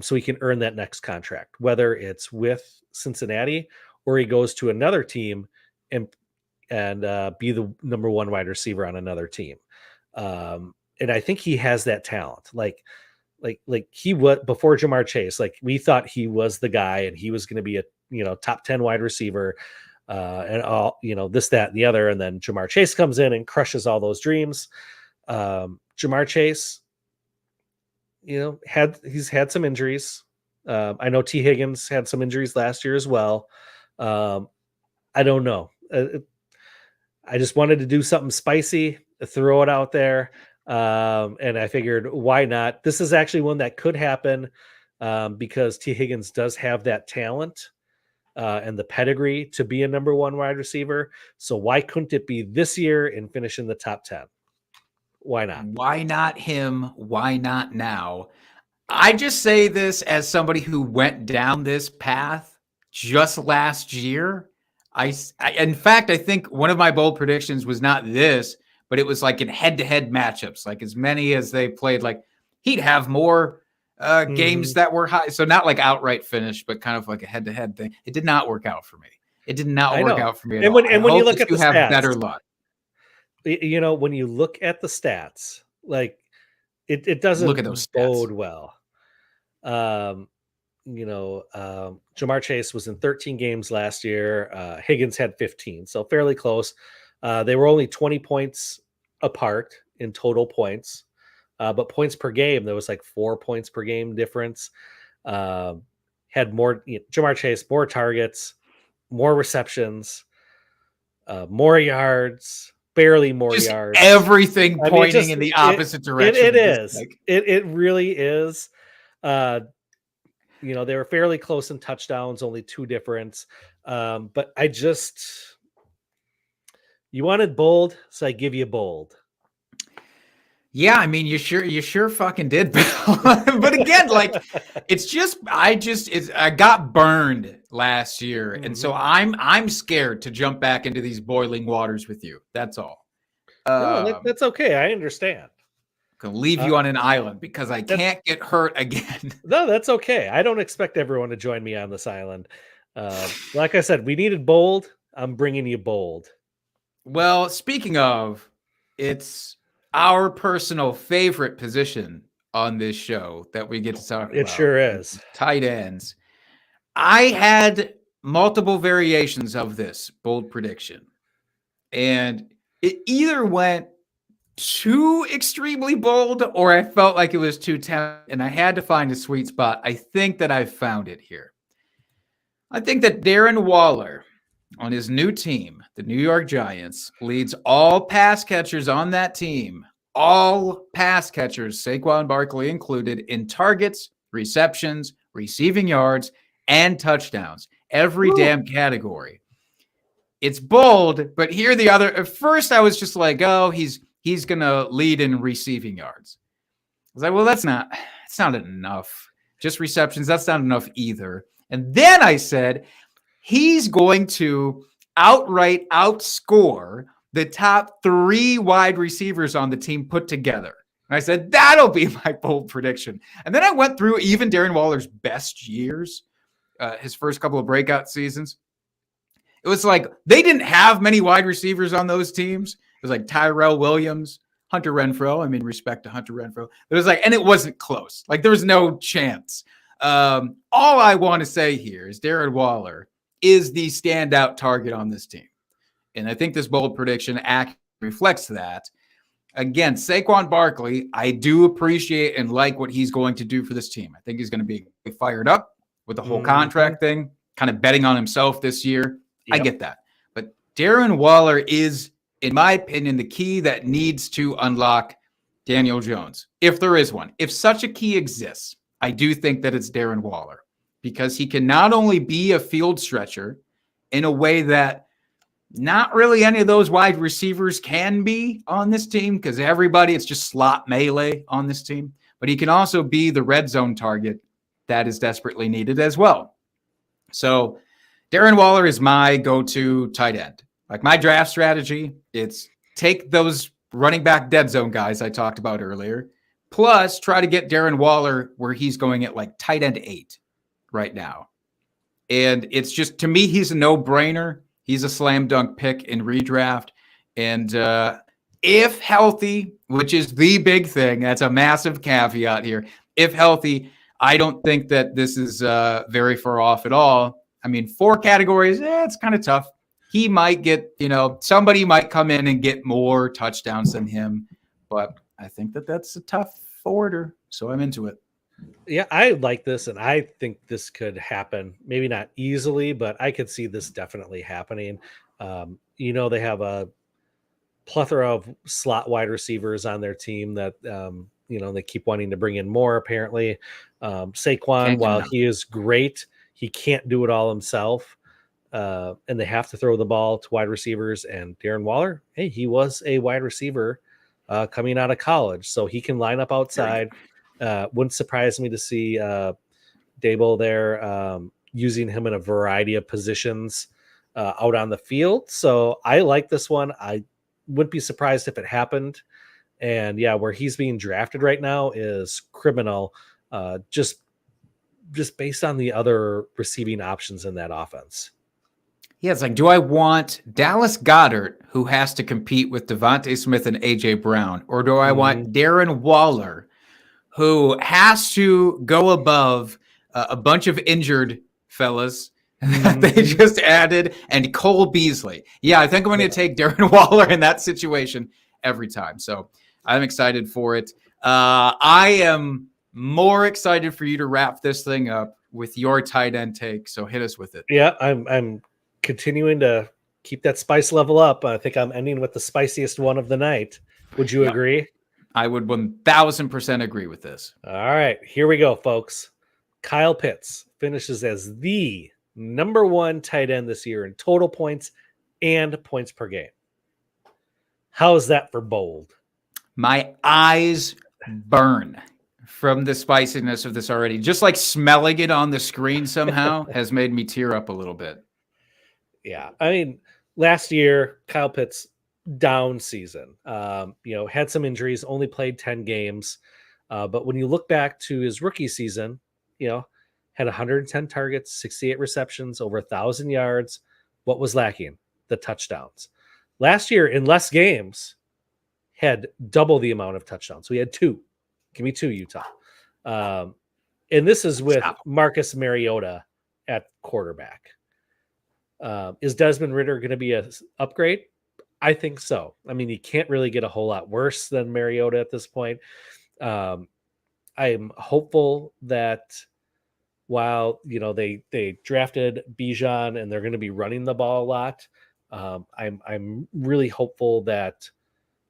so he can earn that next contract, whether it's with Cincinnati or he goes to another team and be the number one wide receiver on another team. And I think he has that talent. Like he was before Jamar Chase. Like we thought he was the guy, and he was going to be a top 10 wide receiver, and all this, that, and the other. And then Jamar Chase comes in and crushes all those dreams. Jamar Chase, he's had some injuries. I know T. Higgins had some injuries last year as well. I don't know. I just wanted to do something spicy, throw it out there. And I figured, why not? This is actually one that could happen because T. Higgins does have that talent and the pedigree to be a number one wide receiver. So why couldn't it be this year and finish in the top 10? Why not? Why not him? Why not now? I just say this as somebody who went down this path just last year. In fact, I think one of my bold predictions was not this, but it was like in head-to-head matchups, like as many as they played. Like he'd have more games that were high, so not like outright finish, but kind of like a head-to-head thing. It did not work out for me. It did not work out for me at all. And when you look at the have stats, better luck. When you look at the stats, like it doesn't Look at those bode stats. well. Jamar Chase was in 13 games last year. Higgins had 15, so fairly close. They were only 20 points apart in total points, but points per game, there was like 4 points per game difference. Had more, Jamar Chase, more targets, more receptions, more yards, barely more Just yards. everything pointing in the opposite direction. It is. It really is. They were fairly close in touchdowns, only 2 difference. But you wanted bold, so I give you bold. Yeah, I mean, you sure fucking did, Bill. But again, like I got burned last year, and so I'm scared to jump back into these boiling waters with you. That's all. No, that's okay. I understand. Gonna leave you on an island because I can't get hurt again. No, that's okay. I don't expect everyone to join me on this island. Like I said, we needed bold. I'm bringing you bold. Well, speaking of, it's our personal favorite position on this show that we get to talk about. It sure is. Tight ends. I had multiple variations of this bold prediction, and it either went too extremely bold or I felt like it was too tempting, and I had to find a sweet spot. I think that I found it here. I think that Darren Waller on his new team, the New York Giants, leads all pass catchers on that team, all pass catchers, Saquon Barkley included, in targets, receptions, receiving yards, and touchdowns. Every damn category. It's bold, but here the other. At first, I was just like, oh, he's gonna lead in receiving yards. I was like, well, that's not enough. Just receptions, that's not enough either. And then I said, he's going to outright outscore the top 3 wide receivers on the team put together. And I said, that'll be my bold prediction. And then I went through even Darren Waller's best years, his first couple of breakout seasons. It was like they didn't have many wide receivers on those teams. It was like Tyrell Williams, Hunter Renfrow. I mean, respect to Hunter Renfrow. It was like, and it wasn't close. Like there was no chance. All I want to say here is Darren Waller is the standout target on this team. And I think this bold prediction accurately reflects that. Again, Saquon Barkley, I do appreciate and like what he's going to do for this team. I think he's going to be fired up with the whole contract thing, kind of betting on himself this year. Yep. I get that. But Darren Waller is, in my opinion, the key that needs to unlock Daniel Jones, if there is one. If such a key exists, I do think that it's Darren Waller, because he can not only be a field stretcher in a way that not really any of those wide receivers can be on this team, because everybody, it's just slot melee on this team, but he can also be the red zone target that is desperately needed as well. So Darren Waller is my go-to tight end. Like my draft strategy, it's take those running back dead zone guys I talked about earlier, plus try to get Darren Waller where he's going at like tight end 8 right now. And it's just, to me, he's a no-brainer. He's a slam dunk pick in redraft. And if healthy, which is the big thing, that's a massive caveat here. If healthy, I don't think that this is very far off at all. I mean, 4 categories, it's kind of tough. He might get, somebody might come in and get more touchdowns than him. But I think that that's a tough order. So I'm into it. Yeah, I like this, and I think this could happen. Maybe not easily, but I could see this definitely happening. They have a plethora of slot wide receivers on their team that, they keep wanting to bring in more, apparently. Saquon, while he is great, he can't do it all himself. And they have to throw the ball to wide receivers. And Darren Waller, hey, he was a wide receiver coming out of college, so he can line up outside. Wouldn't surprise me to see Dable there using him in a variety of positions out on the field. So I like this one. I wouldn't be surprised if it happened. And yeah, where he's being drafted right now is criminal, just based on the other receiving options in that offense. Yeah, it's like, do I want Dallas Goedert, who has to compete with Devontae Smith and A.J. Brown, or do I want Darren Waller, who has to go above a bunch of injured fellas that they just added, and Cole Beasley? Yeah, I think I'm going to take Darren Waller in that situation every time. So I'm excited for it. I am more excited for you to wrap this thing up with your tight end take. So hit us with it. Yeah, I'm continuing to keep that spice level up. I think I'm ending with the spiciest one of the night. Would you agree? I would 1000% agree with this. All right, here we go, folks. Kyle Pitts finishes as the number 1 tight end this year in total points and points per game. How is that for bold? My eyes burn from the spiciness of this already. Just like smelling it on the screen somehow has made me tear up a little bit. Yeah, I mean, last year, Kyle Pitts, down season. Had some injuries, only played 10 games. But when you look back to his rookie season, had 110 targets, 68 receptions, over 1,000 yards. What was lacking? The touchdowns. Last year, in less games, had double the amount of touchdowns. We had 2. Give me 2, Utah. And this is with Marcus Mariota at quarterback. Is Desmond Ridder going to be an upgrade? I think so. I mean, he can't really get a whole lot worse than Mariota at this point. I'm hopeful that while, they drafted Bijan and they're going to be running the ball a lot, I'm really hopeful that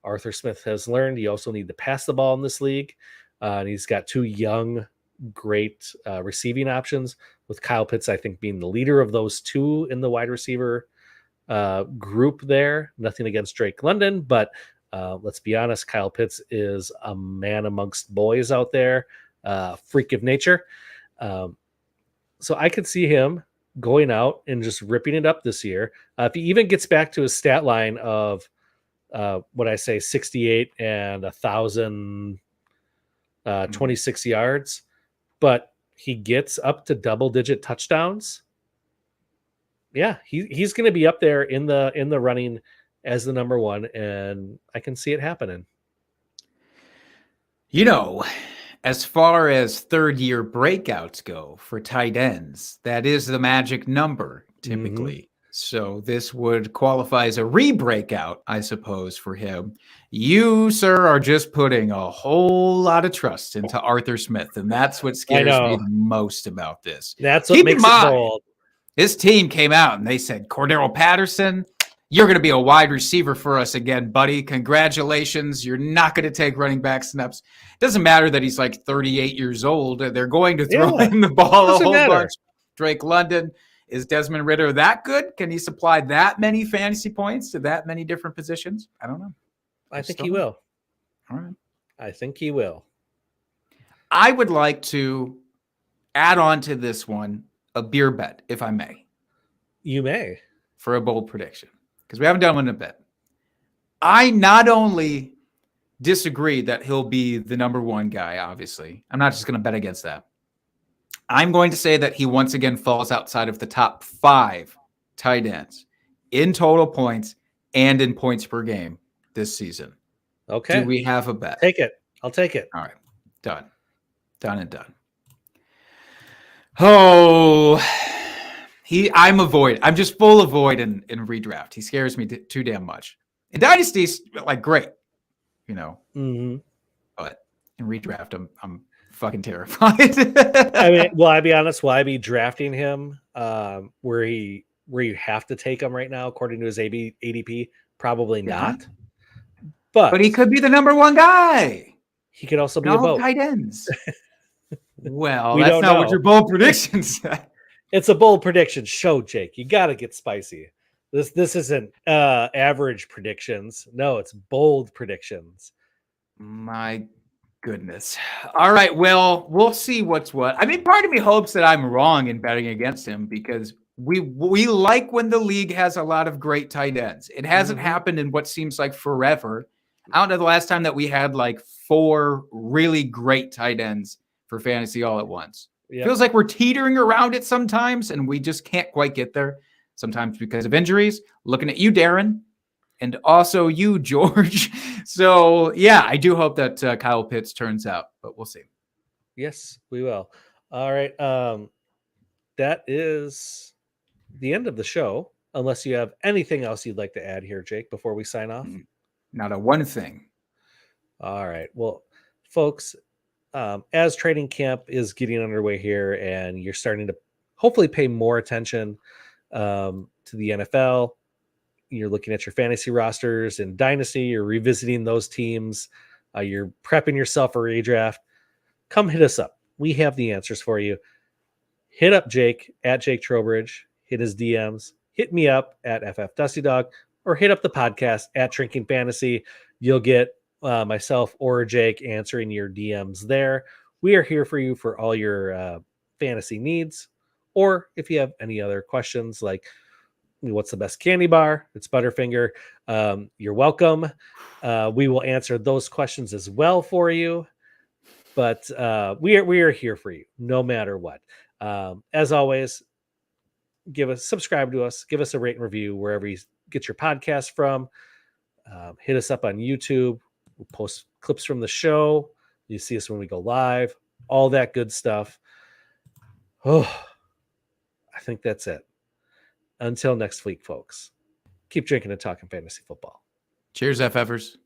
Arthur Smith has learned you also need to pass the ball in this league. And he's got 2 young, great receiving options, with Kyle Pitts, I think, being the leader of those 2 in the wide receiver group there. Nothing against Drake London, but let's be honest, Kyle Pitts is a man amongst boys out there, freak of nature. So I could see him going out and just ripping it up this year. If he even gets back to his stat line of 68 and 1,026 yards, but he gets up to double-digit touchdowns, Yeah, he's going to be up there in the running as the number one, and I can see it happening. You know, as far as third-year breakouts go for tight ends, that is the magic number typically. So this would qualify as a re-breakout, I suppose, for him. You, sir, are just putting a whole lot of trust into Arthur Smith, and that's what scares me the most about this. That's what Keep makes in it mind, bold. this team came out and they said, Cordero Patterson, you're going to be a wide receiver for us again, buddy. Congratulations. You're not going to take running back snaps. Doesn't matter that he's like 38 years old. They're going to throw him the ball a whole bunch. Drake London. Is Desmond Ridder that good? Can he supply that many fantasy points to that many different positions? I don't know. I think he will. All right. I think he will. I would like to add on to this one a beer bet, if I may. You may. For a bold prediction, because we haven't done one in a bit. I not only disagree that he'll be the number one guy, obviously. I'm not just going to bet against that. I'm going to say that he once again falls outside of the top 5 tight ends in total points and in points per game this season. Okay. Do we have a bet? Take it. I'll take it. All right. Done. Done and done. Oh, I'm just full of void in redraft. He scares me too damn much. In Dynasty's like great, you know. Mm-hmm. But in redraft, I'm fucking terrified. I mean, will I be honest? Will I be drafting him where you have to take him right now according to his ADP? Probably not. But he could be the number one guy. He could also be a boat. Tight ends. Well, that's not what your bold predictions said. It's a bold prediction show, Jake. You got to get spicy. This isn't average predictions. No, it's bold predictions. My goodness. All right. Well, we'll see what's what. I mean, part of me hopes that I'm wrong in betting against him because we like when the league has a lot of great tight ends. It hasn't happened in what seems like forever. I don't know the last time that we had like 4 really great tight ends for fantasy all at once. Yep. Feels like we're teetering around it sometimes, and we just can't quite get there. Sometimes because of injuries. Looking at you, Darren, and also you, George. So, yeah, I do hope that Kyle Pitts turns out, but we'll see. Yes, we will. All right. That is the end of the show, unless you have anything else you'd like to add here, Jake, before we sign off. Not a one thing. All right. Well, folks, as training camp is getting underway here and you're starting to hopefully pay more attention to the NFL, you're looking at your fantasy rosters in Dynasty, you're revisiting those teams, you're prepping yourself for redraft, come hit us up. We have the answers for you. Hit up Jake at Jake Trowbridge, hit his DMs, hit me up at FF Dusty Dog, or hit up the podcast at Drinking Fantasy. You'll get myself or Jake answering your DMs there. We are here for you for all your fantasy needs. Or if you have any other questions like what's the best candy bar, it's Butterfinger, you're welcome. We will answer those questions as well for you. But we are here for you no matter what. As always, subscribe to us, give us a rate and review wherever you get your podcast from. Hit us up on YouTube. We'll post clips from the show. You see us when we go live, all that good stuff. Oh, I think that's it. Until next week, folks, keep drinking and talking fantasy football. Cheers, FFers.